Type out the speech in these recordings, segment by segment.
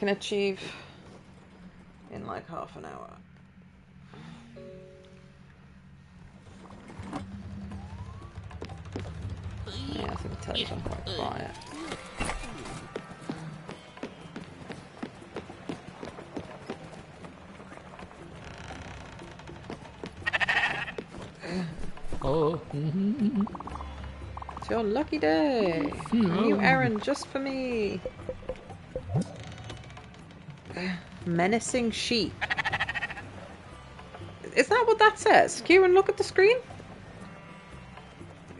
can achieve in like half an hour. Yeah, I think the telly's on quite quiet. Oh. It's your lucky day. A new errand just for me. Menacing sheep. Is that what that says? Kieran, look at the screen.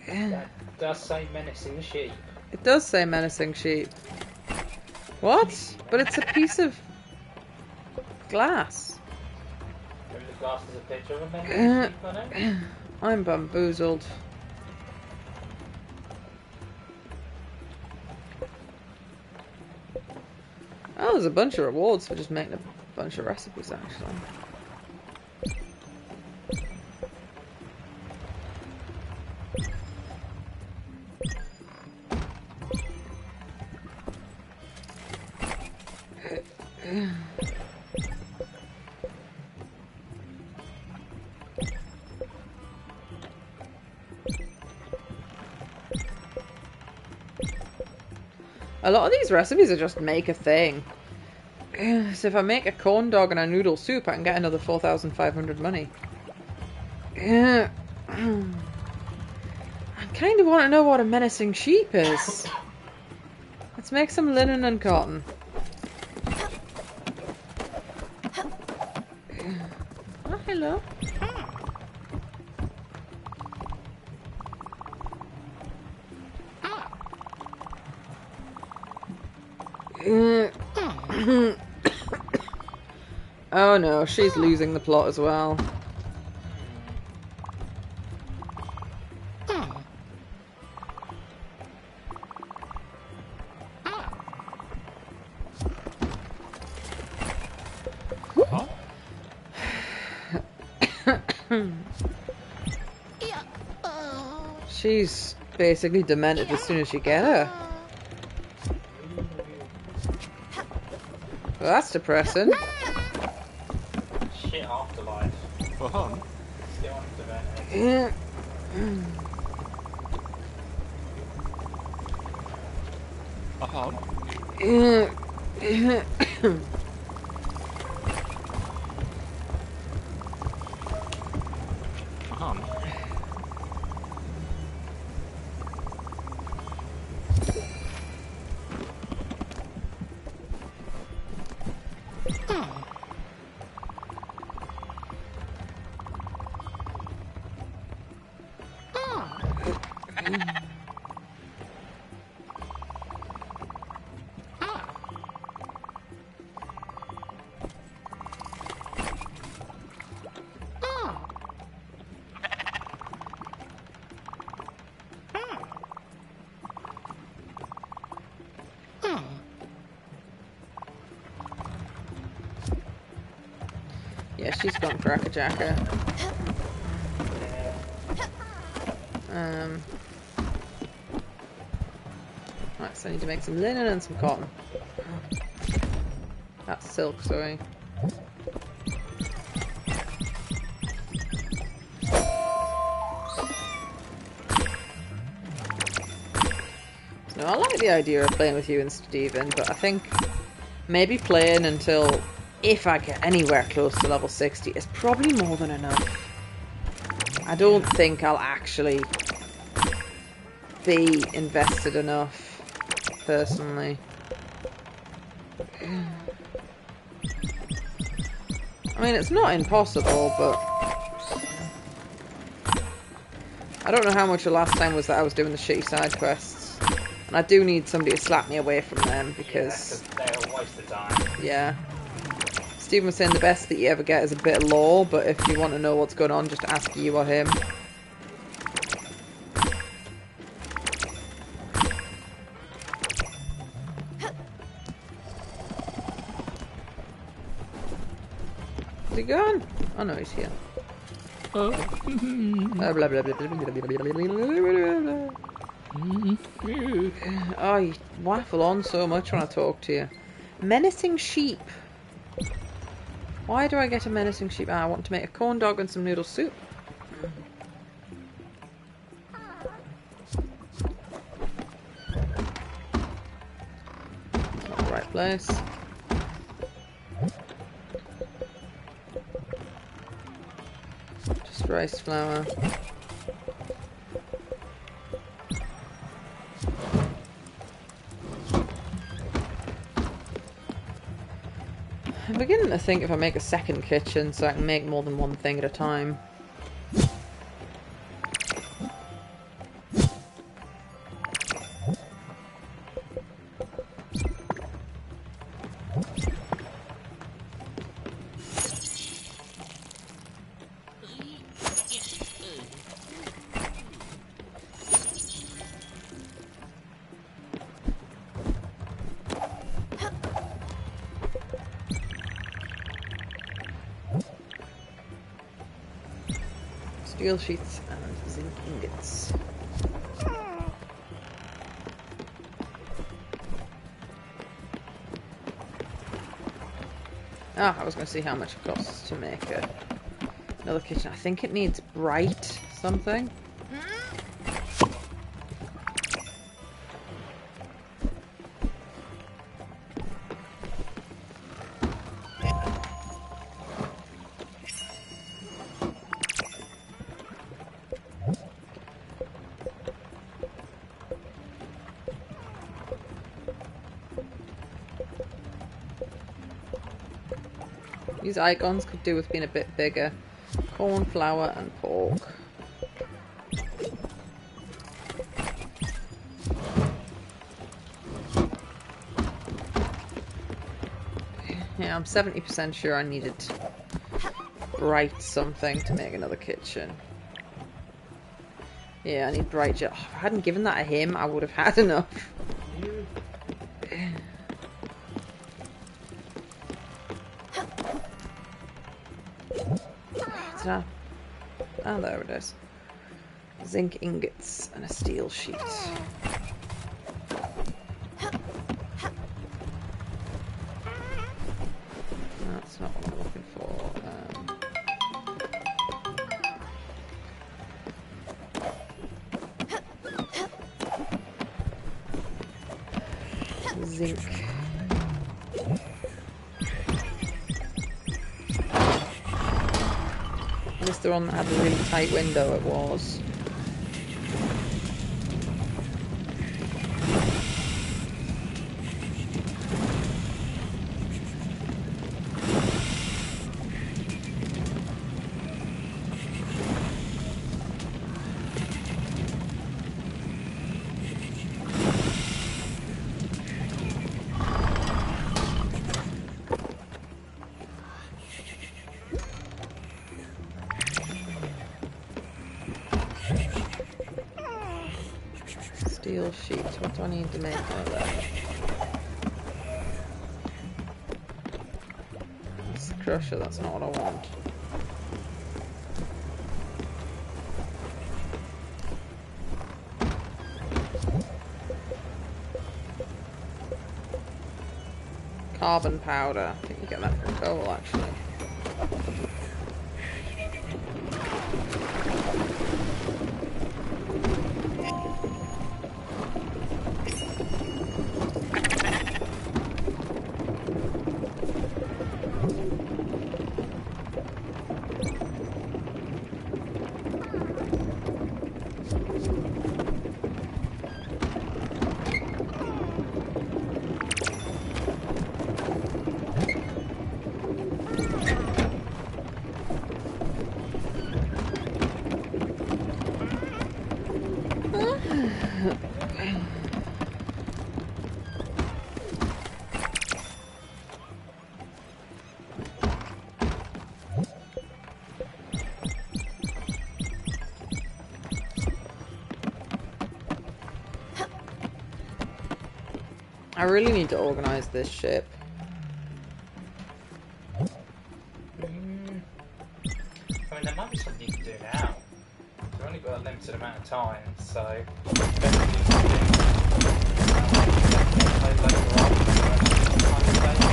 That does say menacing sheep. It does say menacing sheep. What? But it's a piece of glass. Maybe the glass is a picture of a menacing sheep on it? I'm bamboozled. Oh, there's a bunch of rewards for just making a bunch of recipes, actually. A lot of these recipes are just make a thing. So if I make a corn dog and a noodle soup, I can get another 4,500 money. I kind of want to know what a menacing sheep is. Let's make some linen and cotton. Oh, hello. Oh no, she's losing the plot as well. She's basically demented as soon as you get her. Well, that's depressing. Shit afterlife. Oh. Still afterlife. Yeah, she's gone cracker-jacker. Right, so I need to make some linen and some cotton. That's silk, sorry. No, I like the idea of playing with you and Stephen, but I think maybe playing until, if I get anywhere close to level 60, is probably more than enough. I don't think I'll actually be invested enough, personally. I mean, it's not impossible, but I don't know how much the last time was that I was doing the shitty side quests. And I do need somebody to slap me away from them, because... Yeah, they're a waste of time. Yeah. Stephen was saying the best that you ever get is a bit of lore, but if you want to know what's going on, just ask you or him. Is he gone? Oh no, he's here. Oh. Blah, blah, blah, blah, blah, blah, blah, blah, blah. Oh, you waffle on so much when I talk to you. Menacing sheep. Why do I get a menacing sheep? Ah, I want to make a corn dog and some noodle soup. Not the right place. Just rice flour. I'm beginning to think if I make a second kitchen so I can make more than one thing at a time. Steel sheets and zinc ingots. Ah, I was going to see how much it costs to make another kitchen. I think it needs bright something. These icons could do with being a bit bigger. Corn, flour, and pork. Yeah, I'm 70% sure I needed to bright something to make another kitchen. Yeah, I need bright jet. Oh, if I hadn't given that to him, I would have had enough. Ah, there it is. Zinc ingots and a steel sheet. That's not what I'm looking for. Zinc. This the one that had the really tight window, it was. Steel sheet. What do I need to make out of that? That's the crusher, that's not what I want. Carbon powder. I think you get that from coal, actually. I really need to organise this ship. I mean, there might be something you can do now. We've only got a limited amount of time, so definitely later on.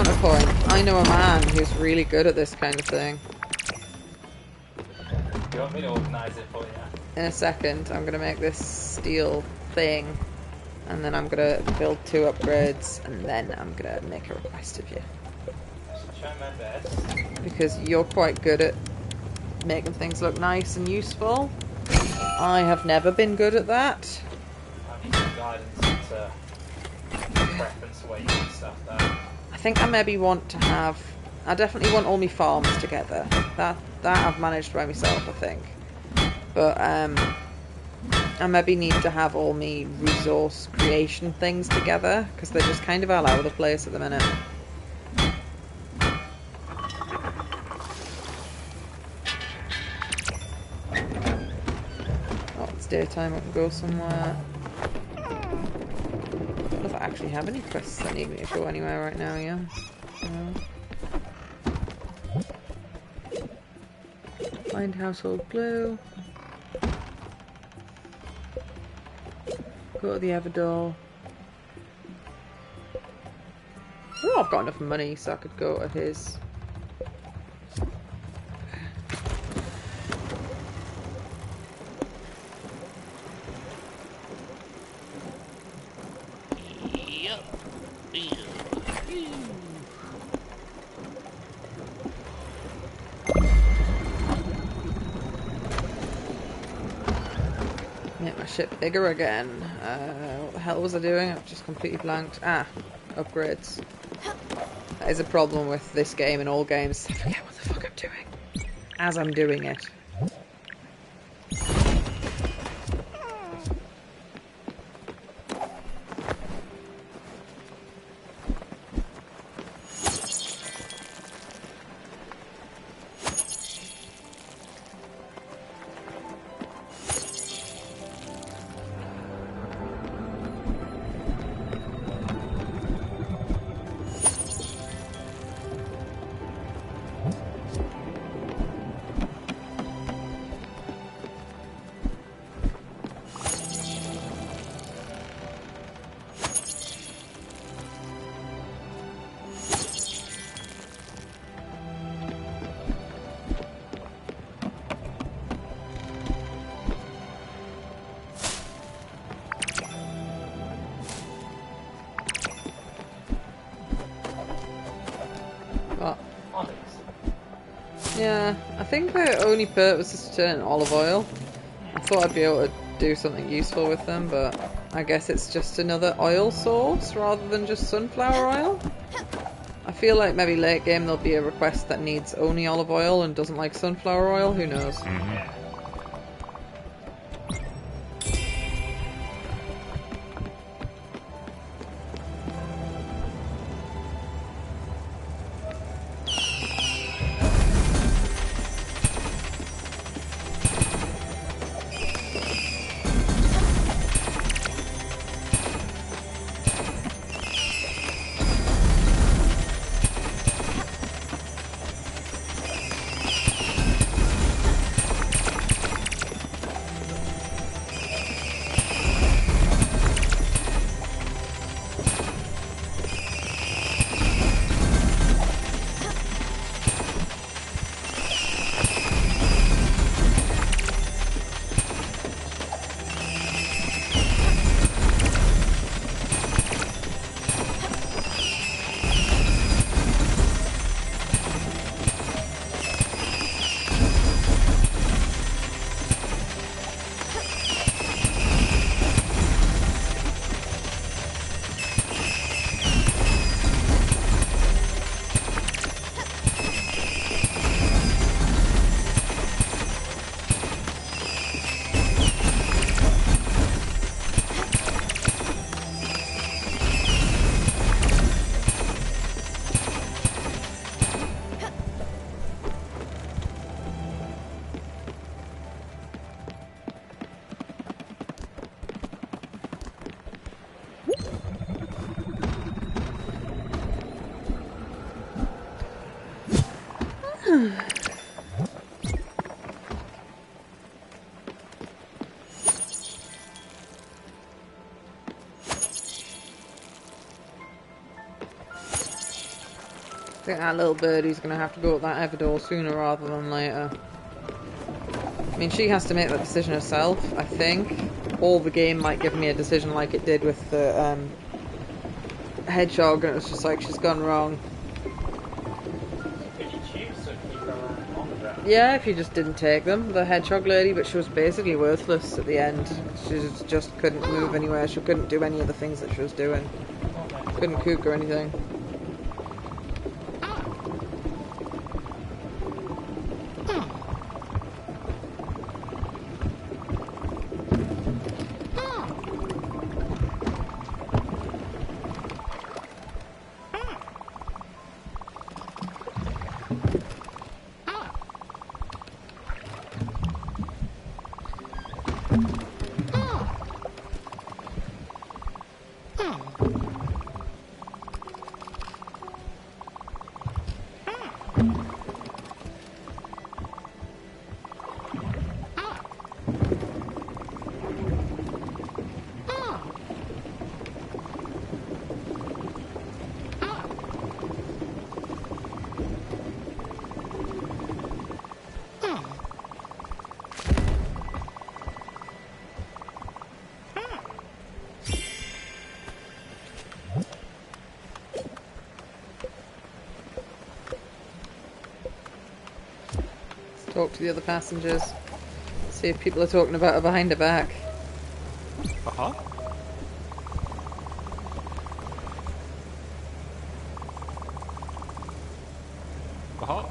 counterpoint. I know a man who's really good at this kind of thing. You want me to organise it for you? In a second, I'm going to make this steel thing, and then I'm going to build 2 upgrades, and then I'm going to make a request of you. I'll try my best. Because you're quite good at making things look nice and useful. I have never been good at that. I need some guidance into preference weight and stuff though. I think I maybe want to have... I definitely want all my farms together. That I've managed by myself, I think. But I maybe need to have all my resource creation things together, because they're just kind of all over the place at the minute. Oh, it's daytime, I can go somewhere. I don't know if I actually have any quests that need me to go anywhere right now, yeah. Find household glue. Go to the Everdor. Oh, I've got enough money so I could go to his. Make my ship bigger again. What the hell was I doing? I've just completely blanked. Ah, upgrades. That is a problem with this game and all games. I forget what the fuck I'm doing as I'm doing it. What? Olives. Yeah, I think the only purpose is to turn into olive oil. I thought I'd be able to do something useful with them, but I guess it's just another oil source rather than just sunflower oil. I feel like maybe late game there'll be a request that needs only olive oil and doesn't like sunflower oil, who knows. think that little birdie's going to have to go up that Everdor sooner rather than later. I mean, she has to make that decision herself, I think. Or the game might give me a decision like it did with the hedgehog, and it was just like, she's gone wrong. Could you choose to keep her around longer? Yeah, if you just didn't take them, the hedgehog lady, but she was basically worthless at the end. She just couldn't move anywhere, she couldn't do any of the things that she was doing. Couldn't cook or anything. Talk to the other passengers. See if people are talking about her behind her back. Uh-huh. Uh-huh.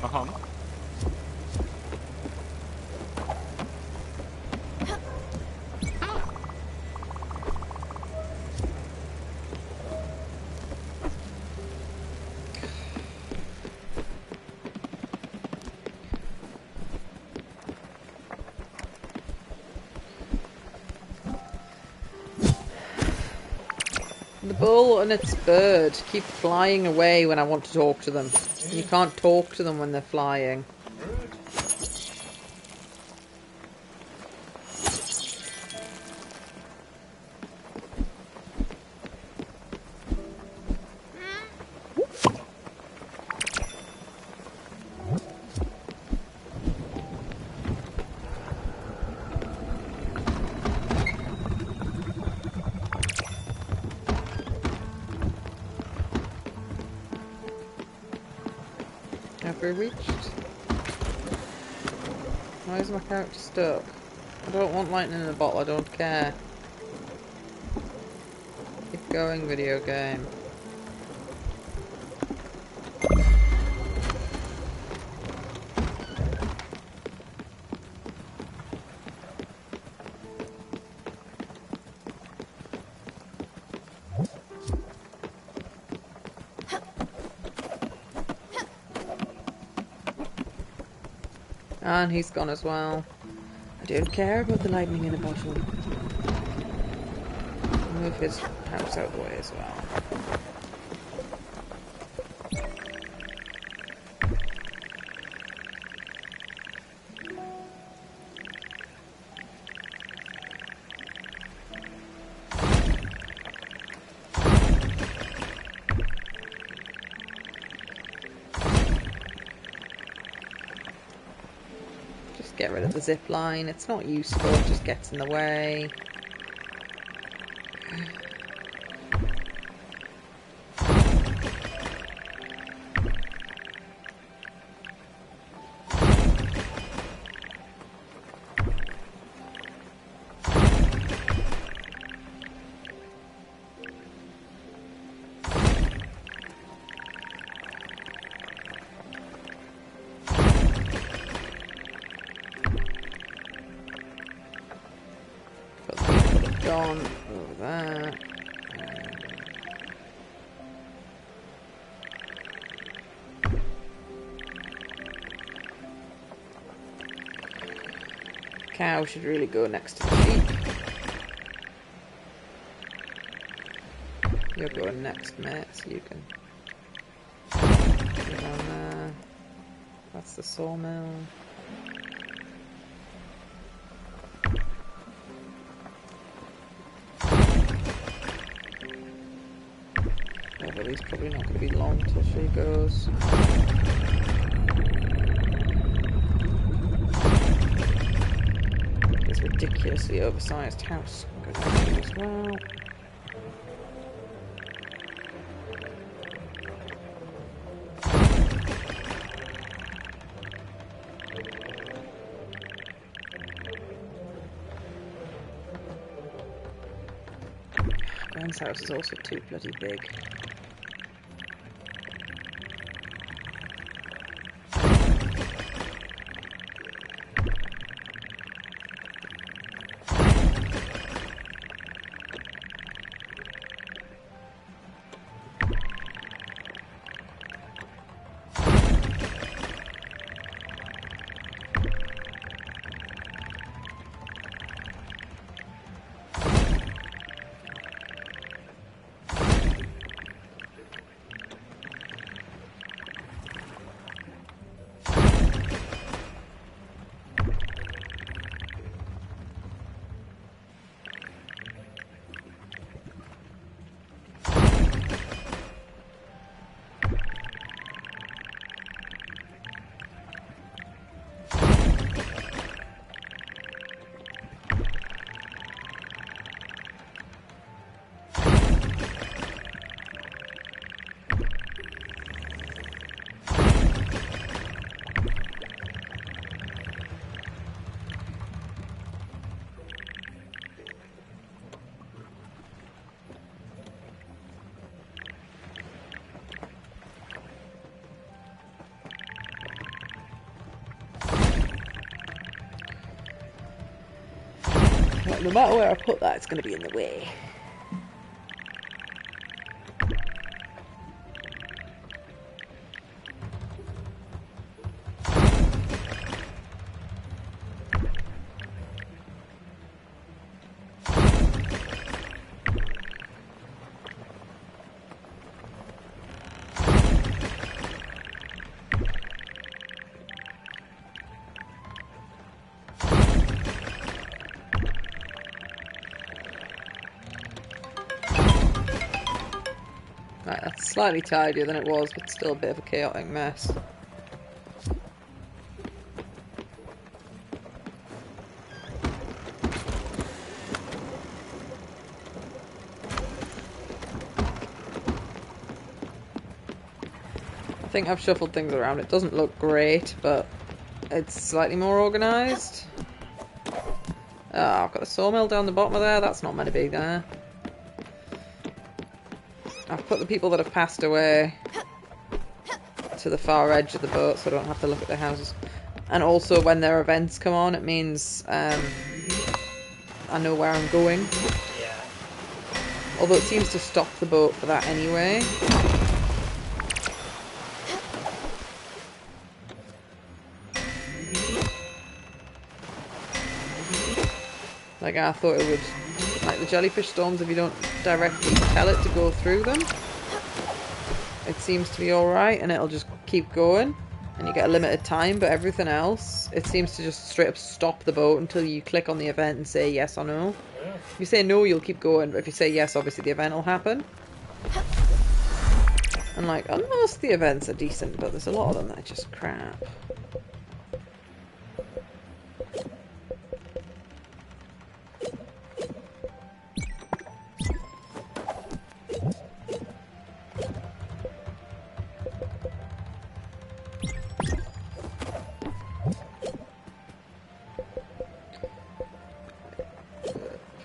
Uh-huh. The bull and its bird keep flying away when I want to talk to them. And you can't talk to them when they're flying. Have we reached? Why is my character stuck? I don't want lightning in a bottle, I don't care. Keep going, video game. And he's gone as well. I don't care about the lightning in a bottle. Move his house out of the way as well. Get rid of the zip line. It's not useful, it just gets in the way. Gone over there. Cow should really go next to the sheep. You're going next, mate, so you can go down there. That's the sawmill. Lily's probably not going to be long till she goes. This ridiculously oversized house goes as well. Gwen's house is also too bloody big. No matter where I put that, it's going to be in the way. Right, that's slightly tidier than it was, but still a bit of a chaotic mess. I think I've shuffled things around. It doesn't look great, but it's slightly more organised. Oh, I've got the sawmill down the bottom of there. That's not meant to be there. I've put the people that have passed away to the far edge of the boat so I don't have to look at their houses. And also when their events come on, it means I know where I'm going. Yeah. Although it seems to stop the boat for that anyway. Like I thought it would, like the jellyfish storms, if you don't directly tell it to go through them, it seems to be alright and it'll just keep going and you get a limited time, but everything else, it seems to just straight up stop the boat until you click on the event and say yes or no. If you say no, you'll keep going, but if you say yes, obviously the event will happen. And like, most of the events are decent, but there's a lot of them that are just crap.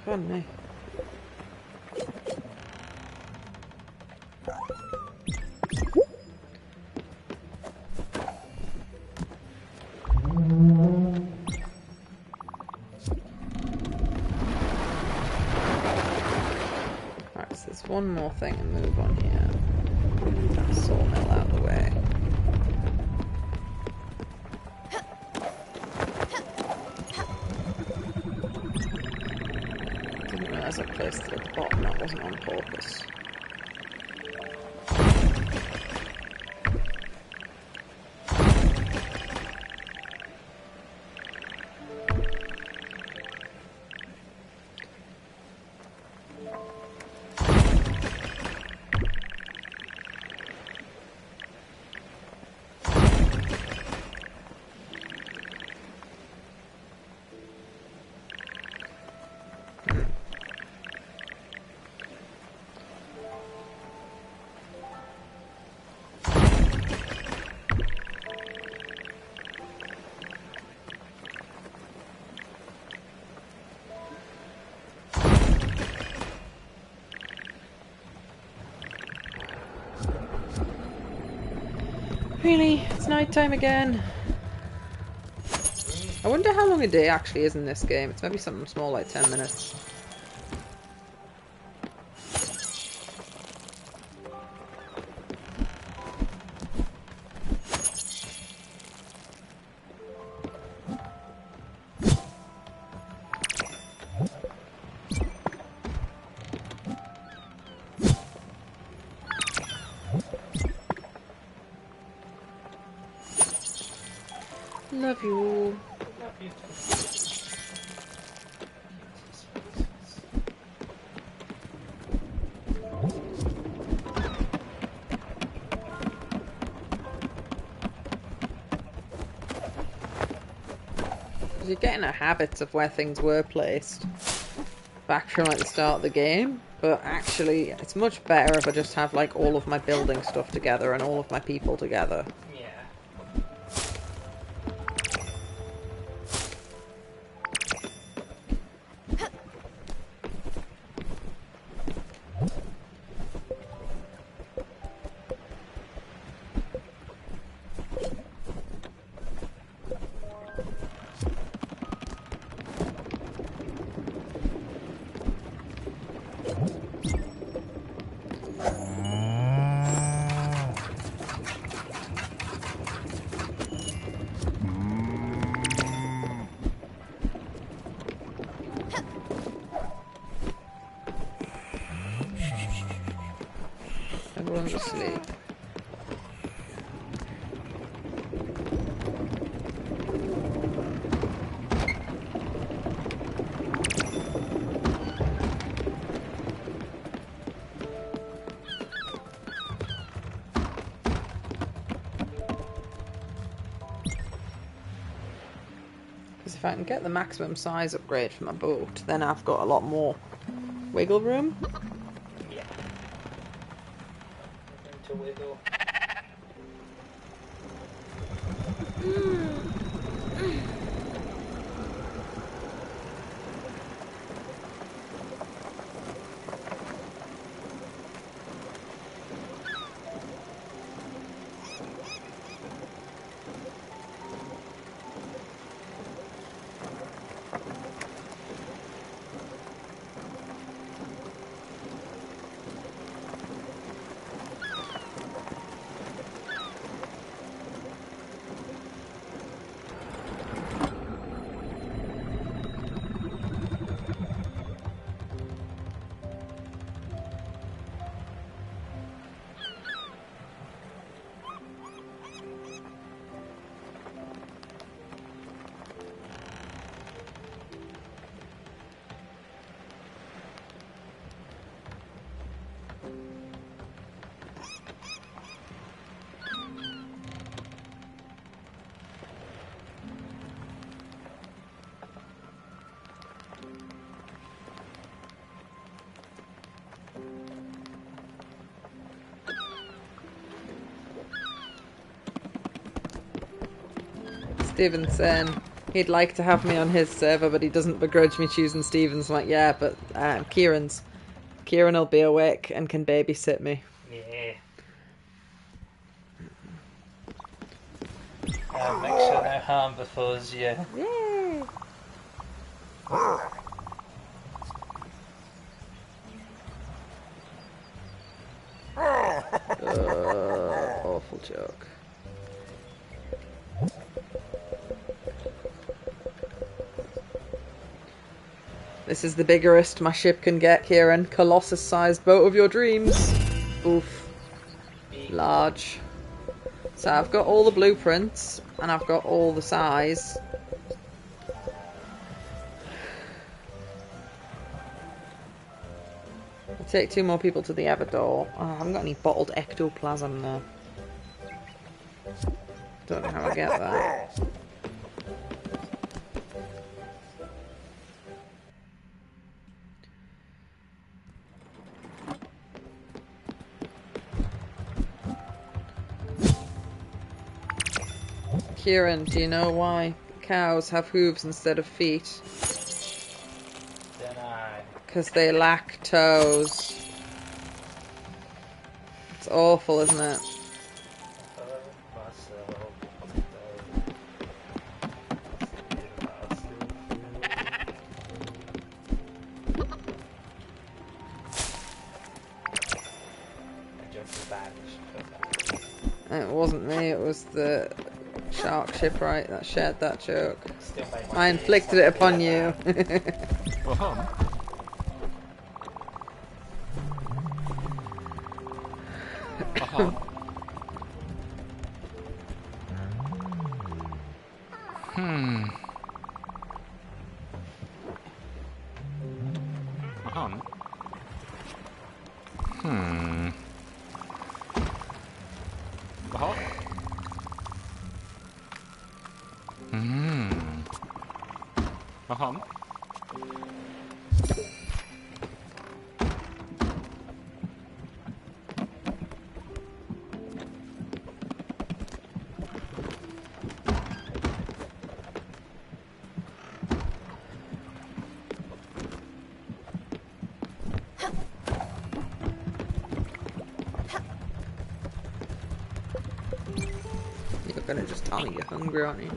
Pardon me. Right, so there's one more thing and move on here. That sawmill out of the way. I placed it at the bottom, that wasn't on purpose. Really? It's night time again. I wonder how long a day actually is in this game. It's maybe something small like 10 minutes. Love you. Love you too. You're getting a habit of where things were placed back from like the start of the game, but actually it's much better if I just have like all of my building stuff together and all of my people together. Yeah. Everyone's asleep. Because if I can get the maximum size upgrade for my boat, then I've got a lot more wiggle room. Yeah. To wiggle. Steven's saying he'd like to have me on his server, but he doesn't begrudge me choosing Steven's. I'm like, yeah, but Kieran's. Kieran will be awake and can babysit me. Yeah. Make sure no harm befalls you. Yay! Awful joke. This is the biggest my ship can get, Kieran. Colossus-sized boat of your dreams. Oof. Large. So I've got all the blueprints, and I've got all the size. I'll take 2 more people to the Everdor. Oh, I haven't got any bottled ectoplasm there. Don't know how I get that. Kieran, do you know why cows have hooves instead of feet? Don't I? Because they lack toes. It's awful, isn't it? Must It wasn't me, it was the shark shipwright that shared that joke. Still made my I ears inflicted it like upon a you. Uh-huh. Uh-huh. Hmm. Uh-huh. Hmm. Uh-huh. Hmm. Uh-huh. You're gonna just tell me you're hungry, aren't you?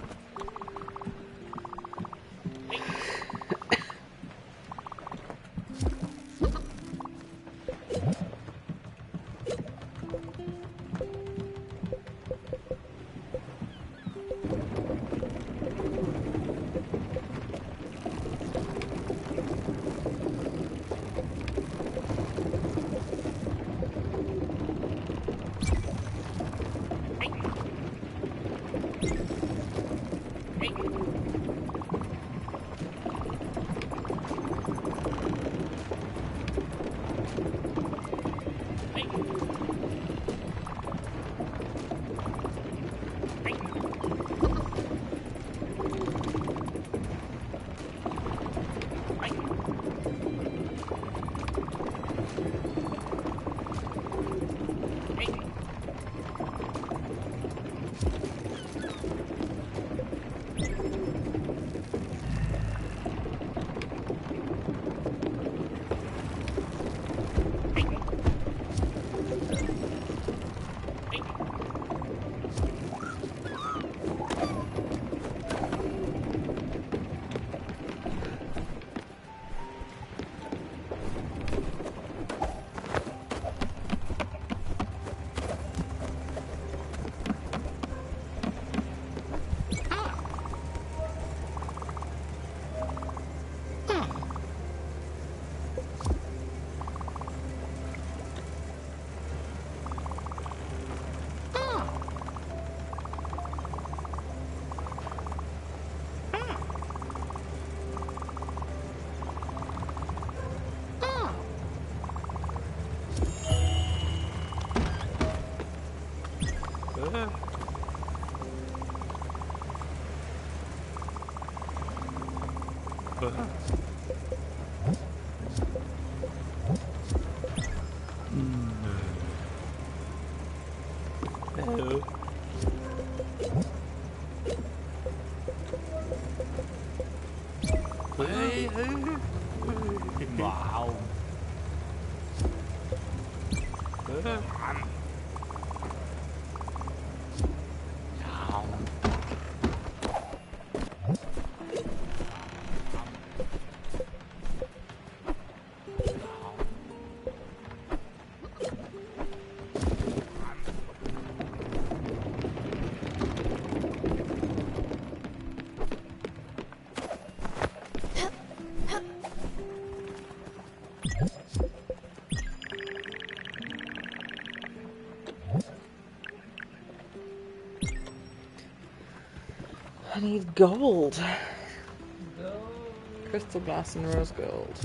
Wow. I need gold. Go. Crystal glass and rose gold.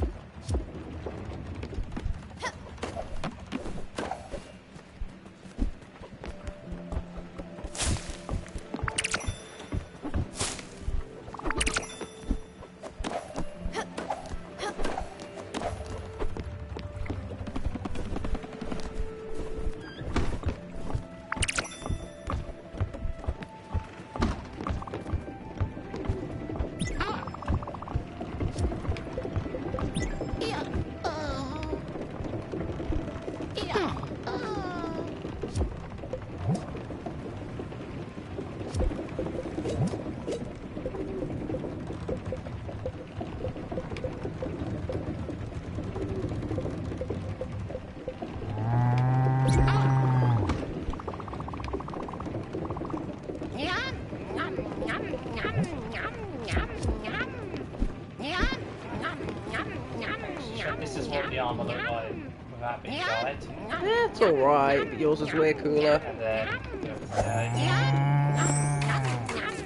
This is what the armor looked like without being dyed. Yeah, it's alright, but yours is way cooler. And then,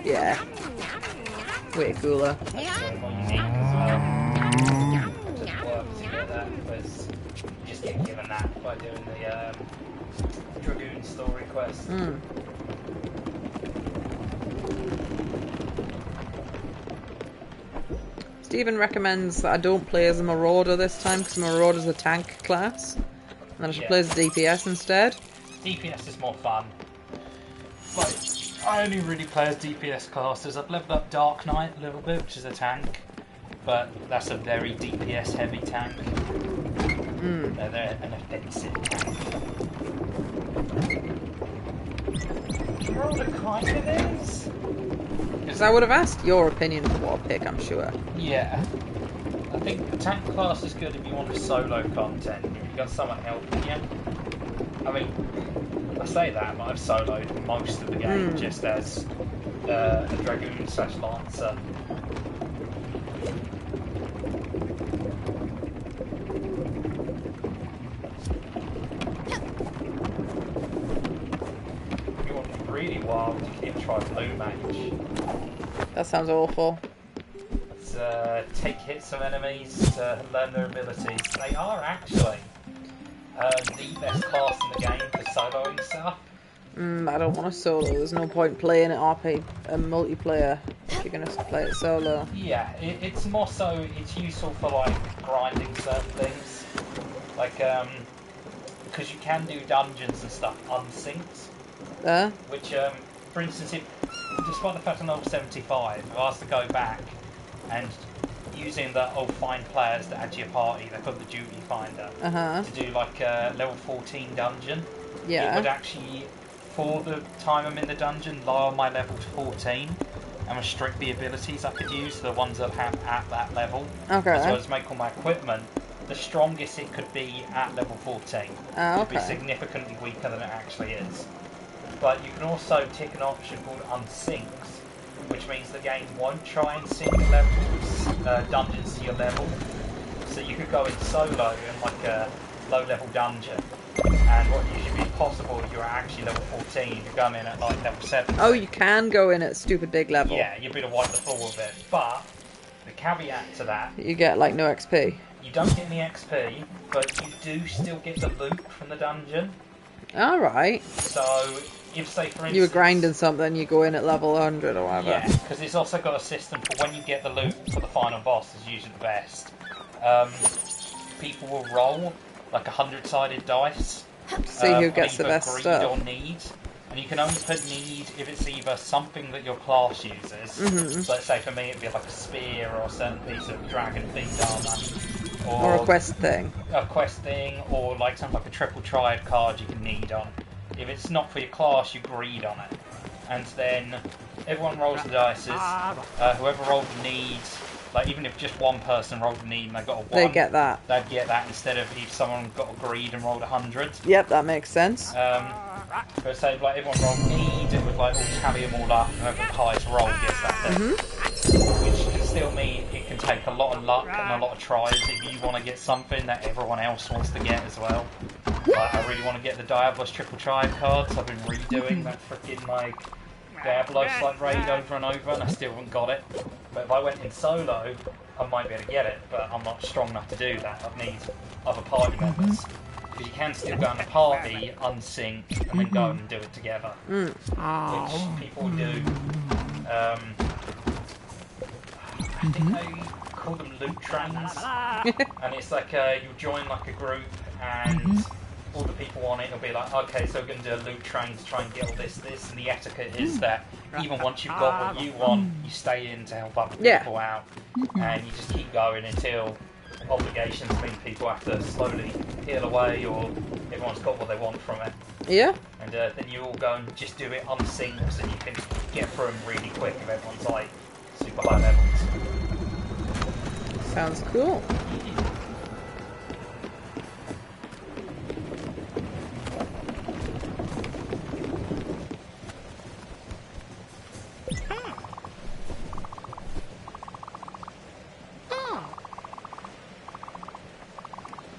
Yeah. Way cooler. that's more unique as well. It just works to get that because you just get given that by doing the Dragoon story quest. Stephen recommends that I don't play as a Marauder this time because Marauder's a tank class. And that I should play as a DPS instead. DPS is more fun. Like, I only really play as DPS classes. I've leveled up Dark Knight a little bit, which is a tank. But that's a very DPS heavy tank. They're an offensive tank. Marauder kind of is. Because I would have asked your opinion for what I pick, I'm sure. Yeah. I think the tank class is good if you want solo content, if you've got someone helping you. I mean, I say that, but I've soloed most of the game just as a Dragoon / Lancer. If you want to be really wild, you can even try Blue Mage. That sounds awful. Take hits from enemies to learn their abilities. They are actually the best class in the game for soloing stuff. I don't want to solo. There's no point playing it RP multiplayer if you're going to play it solo. Yeah, it's more so it's useful for like grinding certain things. Like, because you can do dungeons and stuff unsynced. Which, for instance, despite the fact I'm level 75, if I was to go back and using the find players to add to your party, they call it the duty finder, to do like a level 14 dungeon, it would actually, for the time I'm in the dungeon, lower my level to 14 and restrict the abilities I could use to the ones that have at that level. As well as make all my equipment the strongest it could be at level 14. It would be significantly weaker than it actually is. But you can also tick an option called unsynced, which means the game won't try and sync levels, dungeons to your level. So you could go in solo in like a low-level dungeon, and what usually be possible if you're actually level 14, you're going in at like level 7. Oh, you can go in at stupid big level. Yeah, you'd be to wipe the floor with it. But the caveat to that, you get like no XP. You don't get any XP, but you do still get the loot from the dungeon. Alright. So, if say for instance... You were grinding something, you go in at level 100 or whatever. Yeah, because it's also got a system for when you get the loot for the final boss, is usually the best. People will roll like 100-sided dice. See who gets the best greed stuff. or need. And you can only put need if it's either something that your class uses. So let's say for me it'd be like a spear or a certain piece of dragon themed armor. Or a quest thing. A quest thing, or like something like a triple triad card you can need on. If it's not for your class, you greed on it. And then everyone rolls the dice. Whoever rolled the need, like even if just one person rolled the need and they got a 1, they get that. They'd get that instead of if someone got a greed and rolled 100. Yep, that makes sense. But say like everyone rolled need, it would like all tally them all up, and whoever the highest roll gets that thing. Which can still mean it can take a lot of luck and a lot of tries if you want to get something that everyone else wants to get as well. Like, I really want to get the Diablos triple triad cards. I've been redoing that freaking like Diablos like raid over and over, and I still haven't got it. But if I went in solo, I might be able to get it, but I'm not strong enough to do that. I'd need other party members. Because you can still go in a party, unsync, and then go and do it together. Which people do. I think they call them loot trains. And it's like you'll join like a group, and all the people on it will be like, okay, so we're going to do a loot train to try and get all this. And the etiquette is that even once you've got what you want, you stay in to help other people out. And you just keep going until obligations mean people have to slowly peel away, or everyone's got what they want from it. Yeah. And then you all go and just do it unsynced, and you can get through them really quick if everyone's like super high levels. Sounds cool.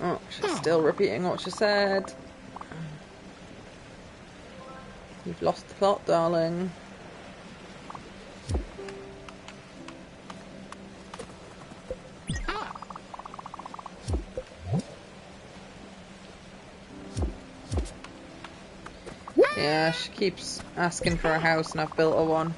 Oh, she's still repeating what she said. You've lost the plot, darling. Yeah, she keeps asking for a house and I've built her one.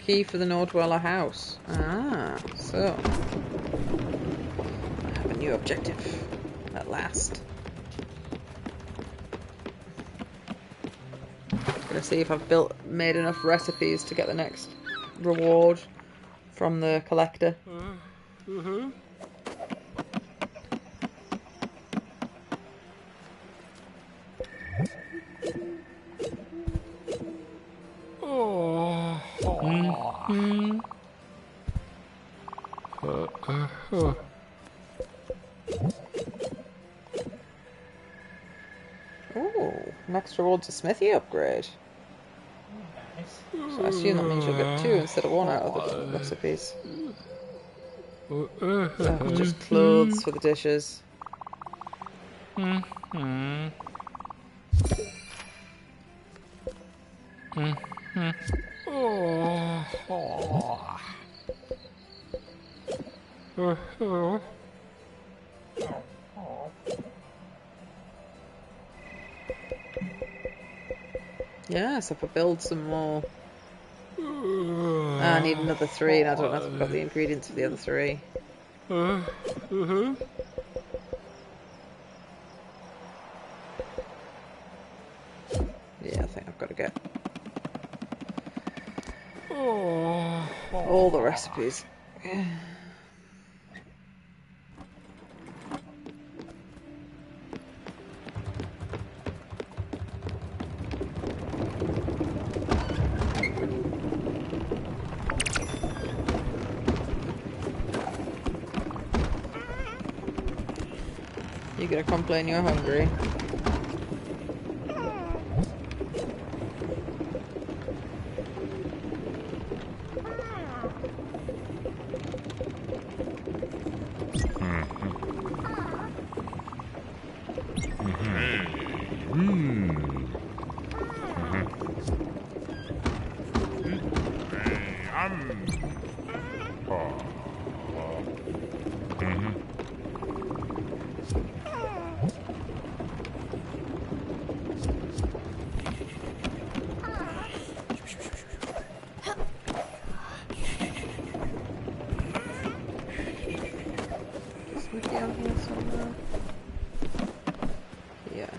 Key for the No Dweller house. Ah, so I have a new objective at last. Gonna see if I've made enough recipes to get the next reward from the collector. Oh, next reward's a smithy upgrade. So I assume that means you'll get 2 instead of 1 out of the recipes. Oh, just clothes for the dishes. Yes, if I build some more. I need another 3 and I don't know if I've got the ingredients for the other 3. Yeah, I think I've got to get all the recipes. You're gonna complain you're hungry. Down here somewhere. Yeah.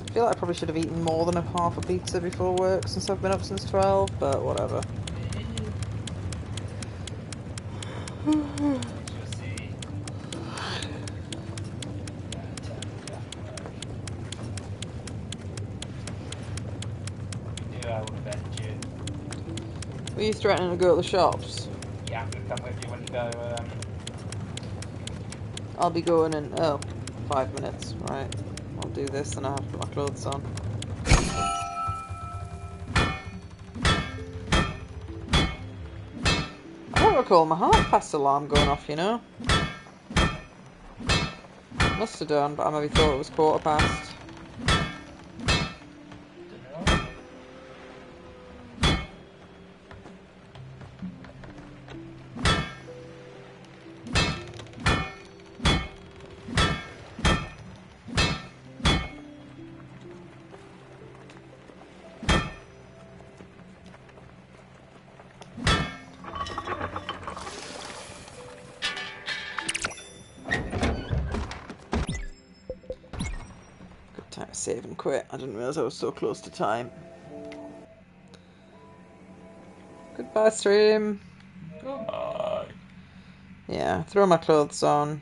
I feel like I probably should have eaten more than half a pizza before work since I've been up since 12, but whatever. Were you threatening to go to the shops? Yeah, I'm going to come with you when you go. I'll be going in, 5 minutes, right. I'll do this and I have to put my clothes on. I don't recall my half-past alarm going off, you know. Must have done, but I maybe thought it was 1/4 past. save and quit. I didn't realise I was so close to time. Goodbye, stream. Goodbye. Yeah, throw my clothes on.